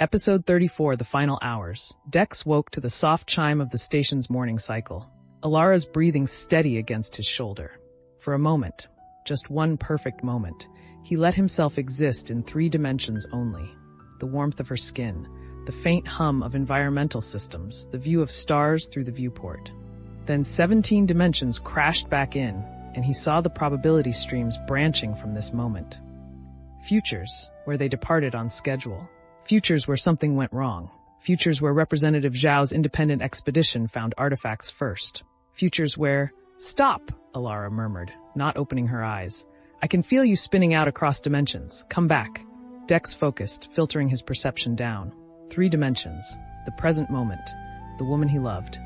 Episode 34, The Final Hours. Dex woke to the soft chime of the station's morning cycle. Elara's breathing steady against his shoulder. For a moment, just one perfect moment, he let himself exist in 3 dimensions only. The warmth of her skin, the faint hum of environmental systems, the view of stars through the viewport. Then 17 dimensions crashed back in, and he saw the probability streams branching from this moment. Futures, where they departed on schedule. Futures where something went wrong. Futures where Representative Zhao's independent expedition found artifacts first. Futures where— "Stop," Elara murmured, not opening her eyes. "I can feel you spinning out across dimensions. Come back." Dex focused, filtering his perception down. 3 dimensions. The present moment. The woman he loved.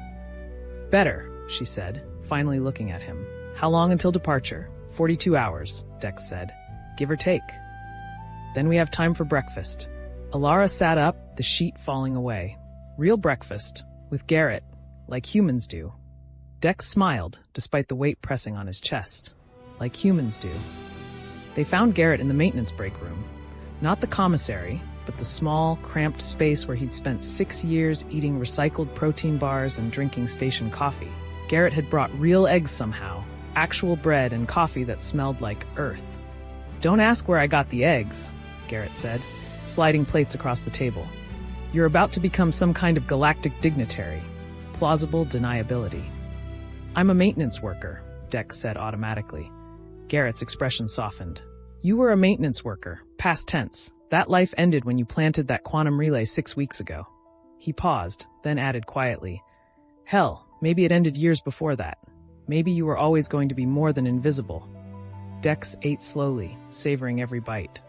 "Better," she said, finally looking at him. "How long until departure?" 42 hours, Dex said. "Give or take." "Then we have time for breakfast." Elara sat up, the sheet falling away. Real breakfast, with Garrett, like humans do. Dex smiled, despite the weight pressing on his chest. Like humans do. They found Garrett in the maintenance break room. Not the commissary, but the small, cramped space where he'd spent 6 years eating recycled protein bars and drinking station coffee. Garrett had brought real eggs somehow, actual bread and coffee that smelled like earth. "Don't ask where I got the eggs," Garrett said, sliding plates across the table. "You're about to become some kind of galactic dignitary. Plausible deniability." "I'm a maintenance worker," Dex said automatically. Garrett's expression softened. "You were a maintenance worker, past tense. That life ended when you planted that quantum relay 6 weeks ago." He paused, then added quietly, "Hell, maybe it ended years before that. Maybe you were always going to be more than invisible." Dex ate slowly, savoring every bite.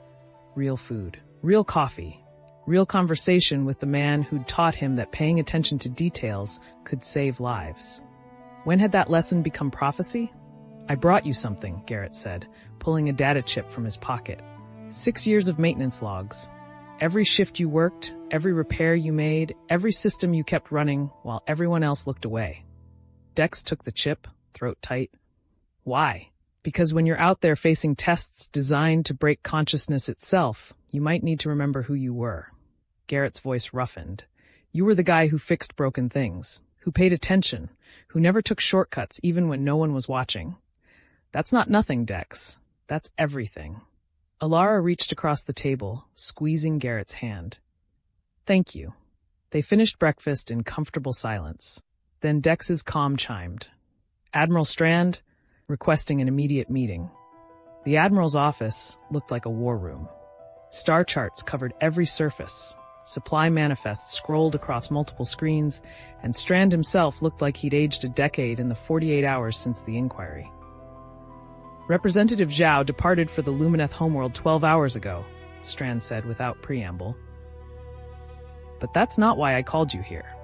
Real food. Real coffee. Real conversation with the man who'd taught him that paying attention to details could save lives. When had that lesson become prophecy? "I brought you something," Garrett said, pulling a data chip from his pocket. 6 years of maintenance logs. Every shift you worked, every repair you made, every system you kept running while everyone else looked away. Dex took the chip, throat tight. "Why?" "Because when you're out there facing tests designed to break consciousness itself, you might need to remember who you were." Garrett's voice roughened. "You were the guy who fixed broken things, who paid attention, who never took shortcuts even when no one was watching. That's not nothing, Dex. That's everything." Elara reached across the table, squeezing Garrett's hand. "Thank you." They finished breakfast in comfortable silence. Then Dex's comm chimed. "Admiral Strand, requesting an immediate meeting." The Admiral's office looked like a war room. Star charts covered every surface. Supply manifests scrolled across multiple screens, and Strand himself looked like he'd aged a decade in the 48 hours since the inquiry. "Representative Zhao departed for the Lumineth homeworld 12 hours ago," Strand said without preamble. "But that's not why I called you here."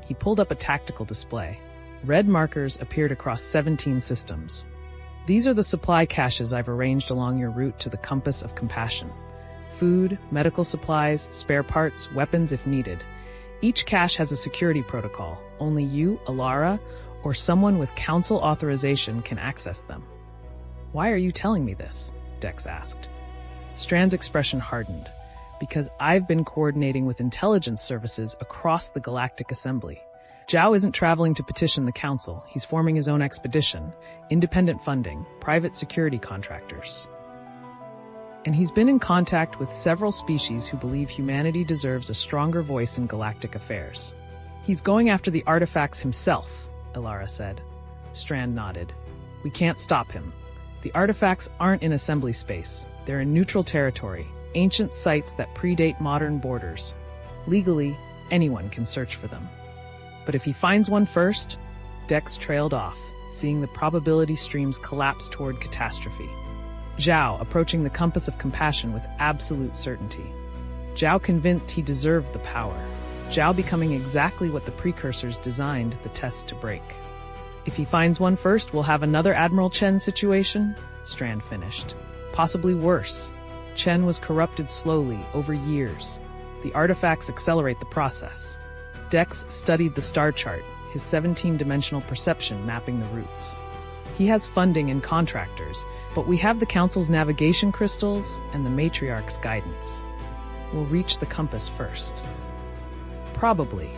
He pulled up a tactical display. Red markers appeared across 17 systems. "These are the supply caches I've arranged along your route to the Compass of Compassion. Food, medical supplies, spare parts, weapons if needed. Each cache has a security protocol. Only you, Elara, or someone with council authorization can access them." "Why are you telling me this?" Dex asked. Strand's expression hardened. "Because I've been coordinating with intelligence services across the Galactic Assembly. Zhao isn't traveling to petition the council. He's forming his own expedition, independent funding, private security contractors. And he's been in contact with several species who believe humanity deserves a stronger voice in galactic affairs. He's going after the artifacts himself," Elara said. Strand nodded. "We can't stop him. The artifacts aren't in assembly space. They're in neutral territory, ancient sites that predate modern borders. Legally, anyone can search for them. But if he finds one first..." Dex trailed off, seeing the probability streams collapse toward catastrophe. Zhao approaching the Compass of Compassion with absolute certainty. Zhao convinced he deserved the power. Zhao becoming exactly what the precursors designed the test to break. "If he finds one first, we'll have another Admiral Chen situation," Strand finished. "Possibly worse. Chen was corrupted slowly, over years. The artifacts accelerate the process." Dex studied the star chart, his 17-dimensional perception mapping the routes. "He has funding and contractors, but we have the Council's navigation crystals and the Matriarch's guidance." will reach the compass first. Probably,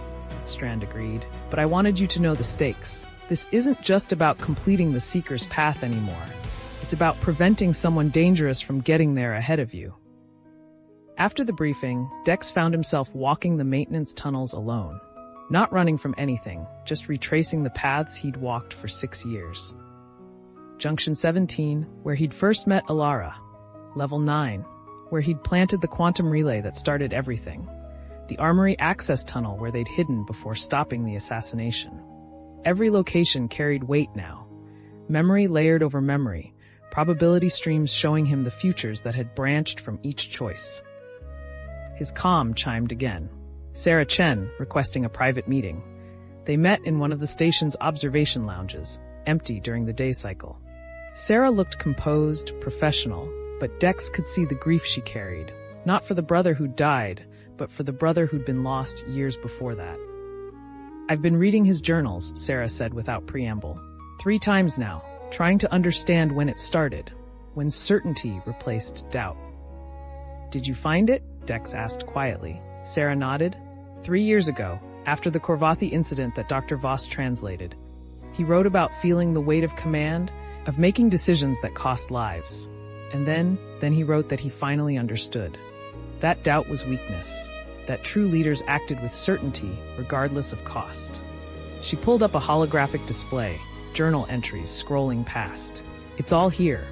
Strand agreed, but I wanted you to know the stakes. This isn't just about completing the Seeker's path anymore. It's about preventing someone dangerous from getting there ahead of you. After the briefing, Dex found himself walking the maintenance tunnels alone. Not running from anything, just retracing the paths he'd walked for 6 years. Junction 17, where he'd first met Elara. Level 9, where he'd planted the quantum relay that started everything. The Armory access tunnel where they'd hidden before stopping the assassination. Every location carried weight now. Memory layered over memory, probability streams showing him the futures that had branched from each choice. His comm chimed again. Sarah Chen requesting a private meeting. They met in one of the station's observation lounges, empty during the day cycle. Sarah looked composed, professional, but Dex could see the grief she carried, not for the brother who'd died, but for the brother who'd been lost years before that. I've been reading his journals, Sarah said without preamble. 3 times now, trying to understand when it started, when certainty replaced doubt. Did you find it? Dex asked quietly. Sarah nodded. 3 years ago, after the Korvathi incident that Dr. Voss translated, he wrote about feeling the weight of command, of making decisions that cost lives. And then he wrote that he finally understood. That doubt was weakness, that true leaders acted with certainty regardless of cost. She pulled up a holographic display, journal entries scrolling past. It's all here.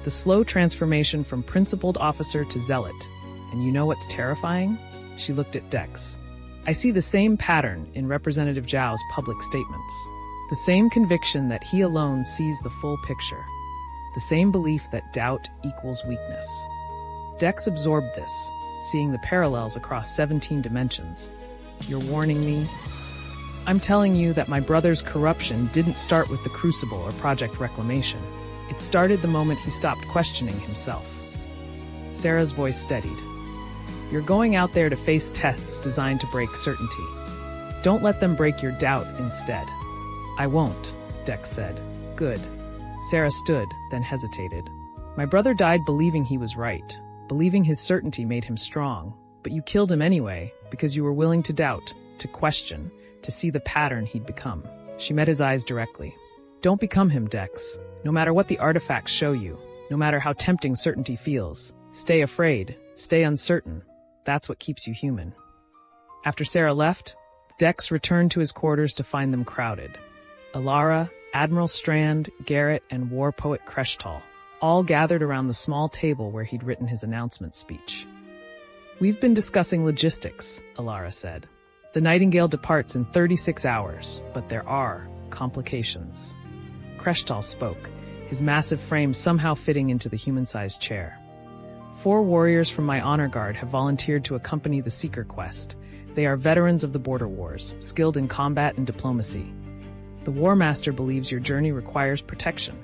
The slow transformation from principled officer to zealot. And you know what's terrifying? She looked at Dex. I see the same pattern in Representative Zhao's public statements. The same conviction that he alone sees the full picture. The same belief that doubt equals weakness. Dex absorbed this, seeing the parallels across 17 dimensions. You're warning me? I'm telling you that my brother's corruption didn't start with the Crucible or Project Reclamation. It started the moment he stopped questioning himself. Sarah's voice steadied. You're going out there to face tests designed to break certainty. Don't let them break your doubt instead. I won't, Dex said. Good. Sarah stood, then hesitated. My brother died believing he was right, believing his certainty made him strong, but you killed him anyway because you were willing to doubt, to question, to see the pattern he'd become. She met his eyes directly. Don't become him, Dex. No matter what the artifacts show you, no matter how tempting certainty feels, stay afraid, stay uncertain. That's what keeps you human. After Sarah left, Dex returned to his quarters to find them crowded. Elara, Admiral Strand, Garrett, and war poet Kreshtal, all gathered around the small table where he'd written his announcement speech. We've been discussing logistics, Elara said. The Nightingale departs in 36 hours, but there are complications. Kreshtal spoke, his massive frame somehow fitting into the human-sized chair. 4 warriors from my honor guard have volunteered to accompany the Seeker quest. They are veterans of the border wars, skilled in combat and diplomacy. The War Master believes your journey requires protection.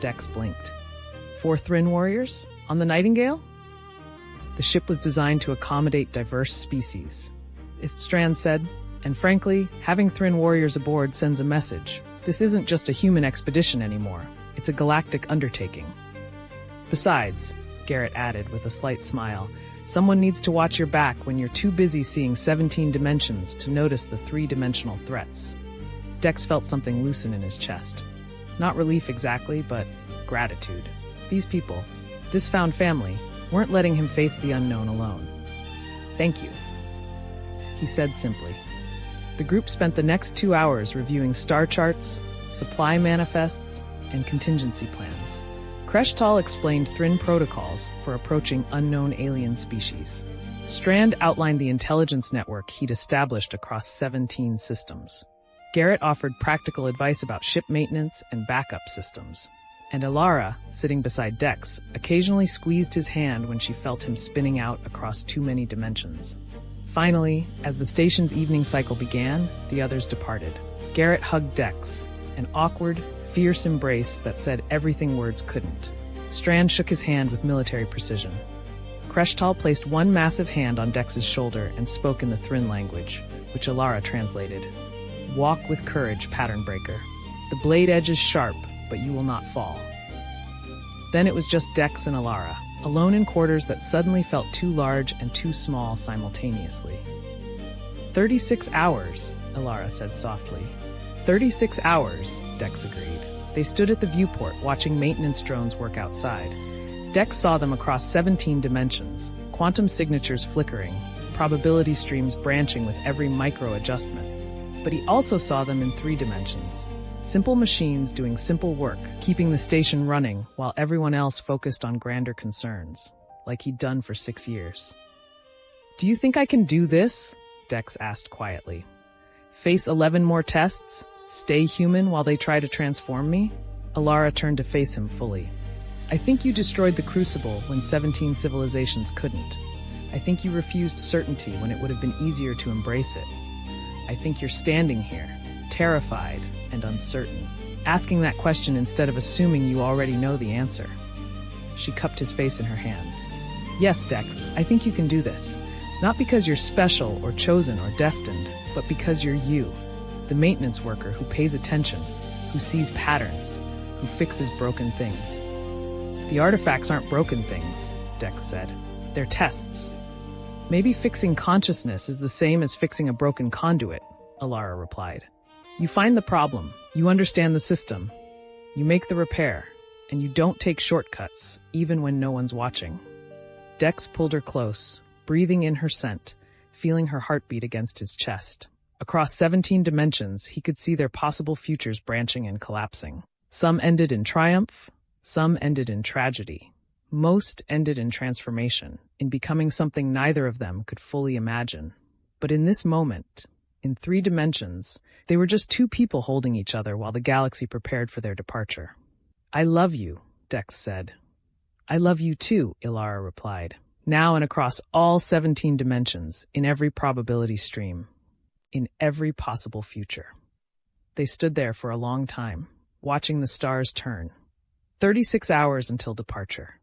Dex blinked. 4 Thryn warriors? On the Nightingale? The ship was designed to accommodate diverse species. Strand said, and frankly, having Thryn warriors aboard sends a message. This isn't just a human expedition anymore. It's a galactic undertaking. Besides, Garrett added with a slight smile, someone needs to watch your back when you're too busy seeing 17 dimensions to notice the 3-dimensional threats. Dex felt something loosen in his chest. Not relief exactly, but gratitude. These people, this found family, weren't letting him face the unknown alone. Thank you, he said simply. The group spent the next 2 hours reviewing star charts, supply manifests, and contingency plans. Kreshtal explained Thryn protocols for approaching unknown alien species. Strand outlined the intelligence network he'd established across 17 systems. Garrett offered practical advice about ship maintenance and backup systems. And Elara, sitting beside Dex, occasionally squeezed his hand when she felt him spinning out across too many dimensions. Finally, as the station's evening cycle began, the others departed. Garrett hugged Dex, an awkward, fierce embrace that said everything words couldn't. Strand shook his hand with military precision. Kreshtal placed one massive hand on Dex's shoulder and spoke in the Thryn language, which Elara translated. Walk with courage, pattern breaker. The blade edge is sharp, but you will not fall. Then it was just Dex and Elara, alone in quarters that suddenly felt too large and too small simultaneously. 36 hours, Elara said softly. 36 hours, Dex agreed. They stood at the viewport, watching maintenance drones work outside. Dex saw them across 17 dimensions, quantum signatures flickering, probability streams branching with every micro-adjustment. But he also saw them in 3 dimensions. Simple machines doing simple work, keeping the station running while everyone else focused on grander concerns, like he'd done for 6 years. "Do you think I can do this?" Dex asked quietly. "Face 11 more tests? Stay human while they try to transform me?" Elara turned to face him fully. "I think you destroyed the Crucible when 17 civilizations couldn't. I think you refused certainty when it would have been easier to embrace it. I think you're standing here, terrified and uncertain, asking that question instead of assuming you already know the answer." She cupped his face in her hands. "Yes, Dex, I think you can do this. Not because you're special or chosen or destined, but because you're you, the maintenance worker who pays attention, who sees patterns, who fixes broken things." "The artifacts aren't broken things," Dex said. "They're tests." "Maybe fixing consciousness is the same as fixing a broken conduit," Elara replied. "You find the problem, you understand the system, you make the repair, and you don't take shortcuts, even when no one's watching." Dex pulled her close, breathing in her scent, feeling her heartbeat against his chest. Across 17 dimensions, he could see their possible futures branching and collapsing. Some ended in triumph, some ended in tragedy. Most ended in transformation, in becoming something neither of them could fully imagine. But in this moment, in 3 dimensions, they were just 2 people holding each other while the galaxy prepared for their departure. "I love you," Dex said. "I love you too," Elara replied. "Now and across all 17 dimensions, in every probability stream, in every possible future." They stood there for a long time, watching the stars turn. 36 hours until departure.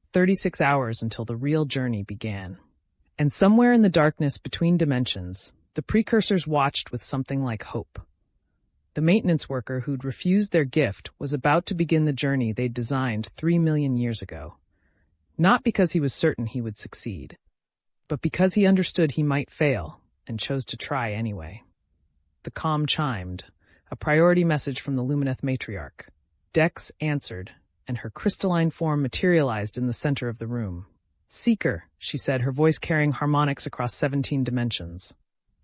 36 hours until the real journey began. And somewhere in the darkness between dimensions, the precursors watched with something like hope. The maintenance worker who'd refused their gift was about to begin the journey they'd designed 3 million years ago. Not because he was certain he would succeed, but because he understood he might fail and chose to try anyway. The comm chimed, a priority message from the Lumineth matriarch. Dex answered, and her crystalline form materialized in the center of the room. "Seeker," she said, her voice carrying harmonics across 17 dimensions.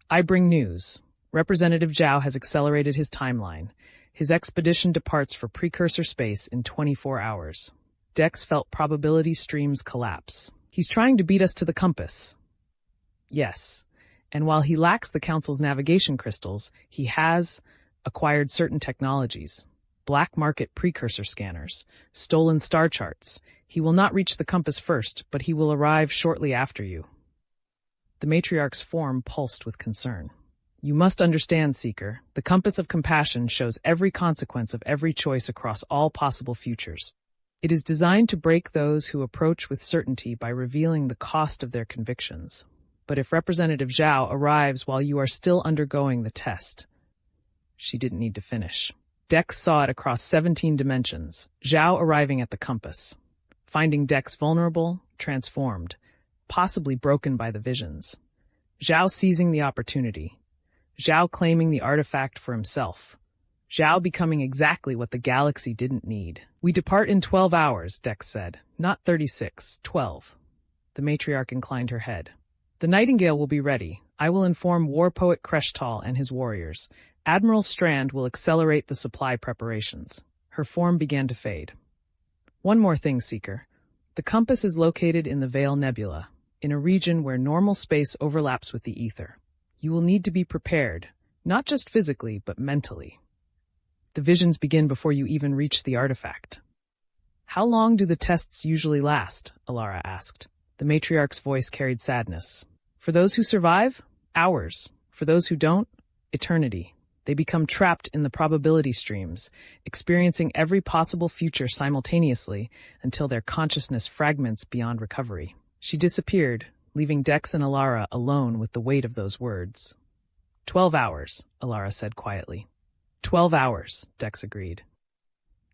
"I bring news. Representative Zhao has accelerated his timeline. His expedition departs for precursor space in 24 hours. Dex felt probability streams collapse. "He's trying to beat us to the compass." "Yes. And while he lacks the Council's navigation crystals, he has acquired certain technologies. Black market precursor scanners, stolen star charts. He will not reach the compass first, but he will arrive shortly after you." The matriarch's form pulsed with concern. "You must understand, Seeker, the compass of compassion shows every consequence of every choice across all possible futures. It is designed to break those who approach with certainty by revealing the cost of their convictions. But if Representative Zhao arrives while you are still undergoing the test..." She didn't need to finish. Dex saw it across 17 dimensions, Zhao arriving at the compass, finding Dex vulnerable, transformed, possibly broken by the visions. Zhao seizing the opportunity. Zhao claiming the artifact for himself. Zhao becoming exactly what the galaxy didn't need. "We depart in 12 hours, Dex said. "Not 36, 12. The matriarch inclined her head. "The Nightingale will be ready. I will inform War Poet Kreshtal and his warriors. Admiral Strand will accelerate the supply preparations." Her form began to fade. "One more thing, Seeker. The compass is located in the Veil Nebula, in a region where normal space overlaps with the ether. You will need to be prepared, not just physically, but mentally. The visions begin before you even reach the artifact." "How long do the tests usually last?" Elara asked. The matriarch's voice carried sadness. "For those who survive, hours. For those who don't, eternity. They become trapped in the probability streams, experiencing every possible future simultaneously until their consciousness fragments beyond recovery." She disappeared, leaving Dex and Elara alone with the weight of those words. 12 hours, Elara said quietly. 12 hours, Dex agreed.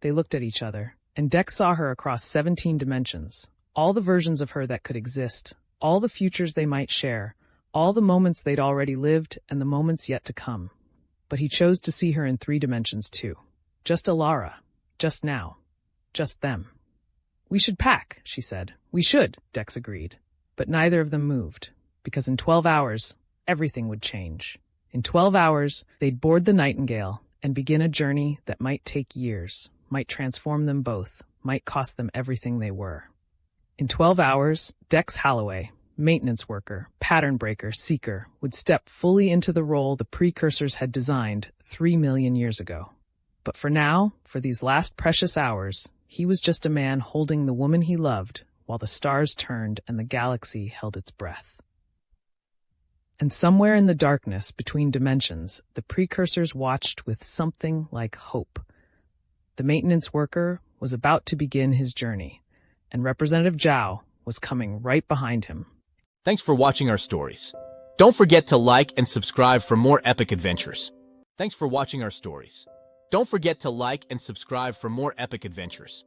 They looked at each other, and Dex saw her across 17 dimensions, All the versions of her that could exist, all the futures they might share, all the moments they'd already lived and the moments yet to come. But he chose to see her in 3 dimensions too. Just Elara, just now, just them. "We should pack," she said. "We should," Dex agreed. But neither of them moved, because in 12 hours, everything would change. In 12 hours, they'd board the Nightingale and begin a journey that might take years, might transform them both, might cost them everything they were. In 12 hours, Dex Holloway, maintenance worker, pattern breaker, seeker, would step fully into the role the precursors had designed 3 million years ago. But for now, for these last precious hours, he was just a man holding the woman he loved while the stars turned and the galaxy held its breath. And somewhere in the darkness between dimensions, the precursors watched with something like hope. The maintenance worker was about to begin his journey, and Representative Zhao was coming right behind him. Thanks for watching our stories. Don't forget to like and subscribe for more epic adventures. Thanks for watching our stories. Don't forget to like and subscribe for more epic adventures.